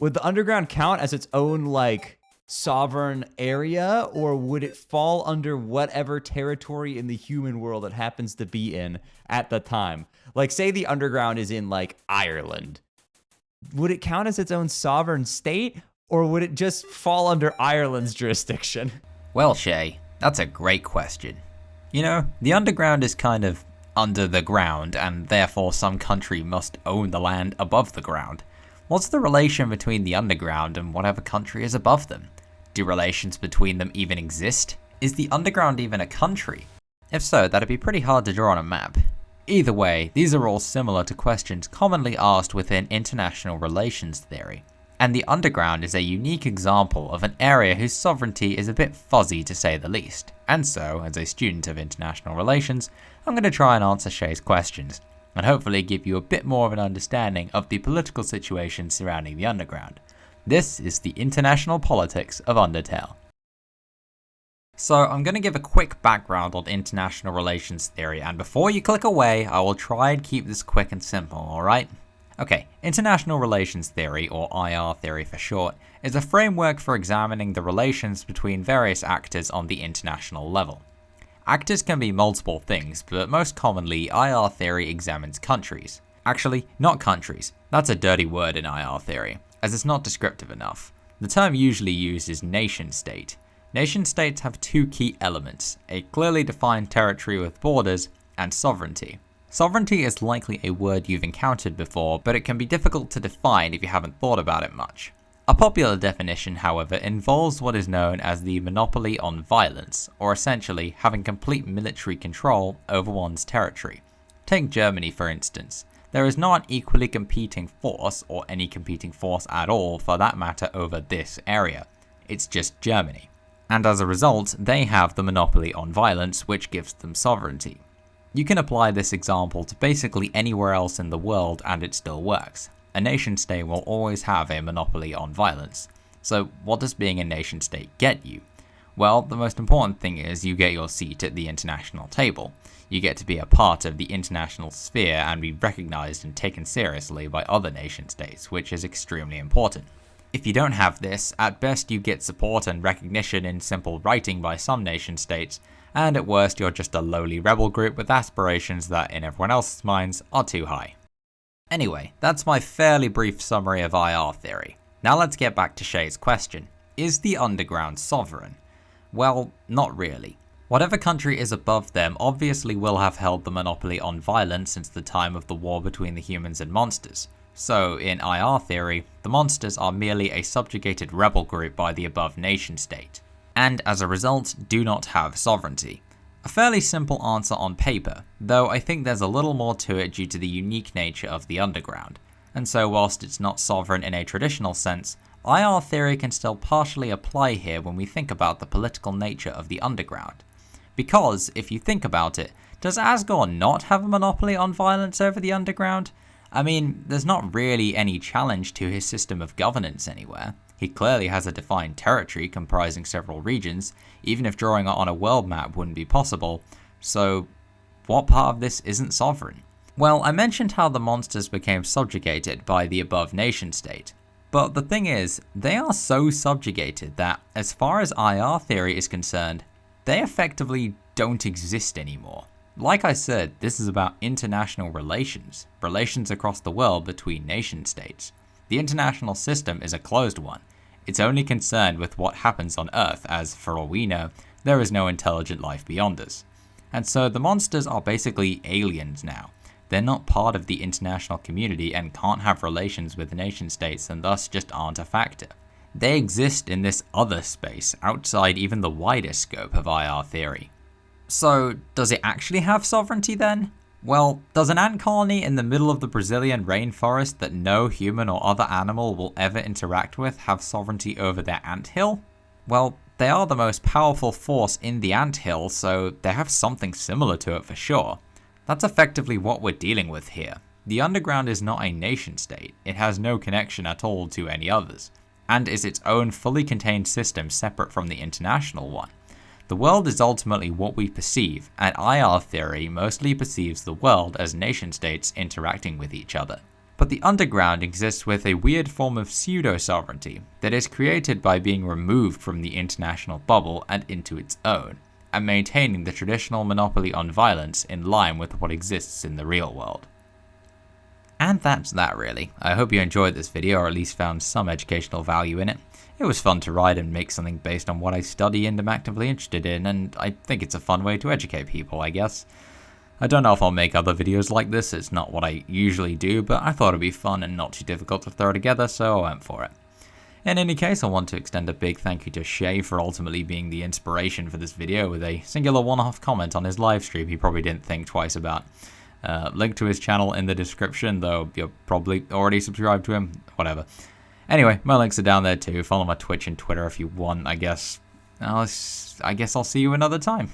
Would the underground count as its own, like, sovereign area, or would it fall under whatever territory in the human world it happens to be in at the time? Like, say the underground is in, like, Ireland. Would it count as its own sovereign state, or would it just fall under Ireland's jurisdiction? Well, Shayy, that's a great question. You know, the underground is kind of under the ground, and therefore some country must own the land above the ground. What's the relation between the underground and whatever country is above them? Do relations between them even exist? Is the underground even a country? If so, that'd be pretty hard to draw on a map. Either way, these are all similar to questions commonly asked within international relations theory. And the underground is a unique example of an area whose sovereignty is a bit fuzzy to say the least. And so, as a student of international relations, I'm going to try and answer Shay's questions, and hopefully give you a bit more of an understanding of the political situation surrounding the underground. This is the international politics of Undertale. So I'm going to give a quick background on international relations theory, and before you click away, I will try and keep this quick and simple, alright? Okay, international relations theory, or IR theory for short, is a framework for examining the relations between various actors on the international level. Actors can be multiple things, but most commonly IR theory examines countries. Actually, not countries, that's a dirty word in IR theory, as it's not descriptive enough. The term usually used is nation-state. Nation-states have two key elements, a clearly defined territory with borders, and sovereignty. Sovereignty is likely a word you've encountered before, but it can be difficult to define if you haven't thought about it much. A popular definition, however, involves what is known as the monopoly on violence, or essentially having complete military control over one's territory. Take Germany for instance. There is not an equally competing force, or any competing force at all for that matter over this area. It's just Germany. And as a result, they have the monopoly on violence, which gives them sovereignty. You can apply this example to basically anywhere else in the world and it still works. A nation state will always have a monopoly on violence. So what does being a nation state get you? Well, the most important thing is you get your seat at the international table. You get to be a part of the international sphere and be recognized and taken seriously by other nation states, which is extremely important. If you don't have this, at best you get support and recognition in simple writing by some nation states, and at worst you're just a lowly rebel group with aspirations that in everyone else's minds are too high. Anyway, that's my fairly brief summary of IR theory. Now let's get back to Shay's question. Is the underground sovereign? Well, not really. Whatever country is above them obviously will have held the monopoly on violence since the time of the war between the humans and monsters. So, in IR theory, the monsters are merely a subjugated rebel group by the above nation state, and as a result, do not have sovereignty. A fairly simple answer on paper, though I think there's a little more to it due to the unique nature of the underground. And so whilst it's not sovereign in a traditional sense, IR theory can still partially apply here when we think about the political nature of the underground. Because, if you think about it, does Asgore not have a monopoly on violence over the underground? I mean, there's not really any challenge to his system of governance anywhere. He clearly has a defined territory comprising several regions, even if drawing it on a world map wouldn't be possible, so what part of this isn't sovereign? Well, I mentioned how the monsters became subjugated by the above nation state, but the thing is, they are so subjugated that, as far as IR theory is concerned, they effectively don't exist anymore. Like I said, this is about international relations across the world between nation states. The international system is a closed one. It's only concerned with what happens on Earth, as for all we know, there is no intelligent life beyond us. And so the monsters are basically aliens now. They're not part of the international community and can't have relations with nation states and thus just aren't a factor. They exist in this other space, outside even the wider scope of IR theory. So, does it actually have sovereignty then? Well, does an ant colony in the middle of the Brazilian rainforest that no human or other animal will ever interact with have sovereignty over their anthill? Well, they are the most powerful force in the anthill, so they have something similar to it for sure. That's effectively what we're dealing with here. The underground is not a nation state, it has no connection at all to any others, and is its own fully contained system separate from the international one. The world is ultimately what we perceive, and IR theory mostly perceives the world as nation states interacting with each other. But the underground exists with a weird form of pseudo-sovereignty that is created by being removed from the international bubble and into its own, and maintaining the traditional monopoly on violence in line with what exists in the real world. And that's that really. I hope you enjoyed this video or at least found some educational value in it. It was fun to write and make something based on what I study and am actively interested in, and I think it's a fun way to educate people, I guess. I don't know if I'll make other videos like this, it's not what I usually do, but I thought it'd be fun and not too difficult to throw together, so I went for it. In any case, I want to extend a big thank you to Shayy for ultimately being the inspiration for this video with a singular one-off comment on his livestream he probably didn't think twice about. Link to his channel in the description, though you're probably already subscribed to him, whatever. Anyway, my links are down there too. Follow my Twitch and Twitter if you want, I guess. I guess I'll see you another time.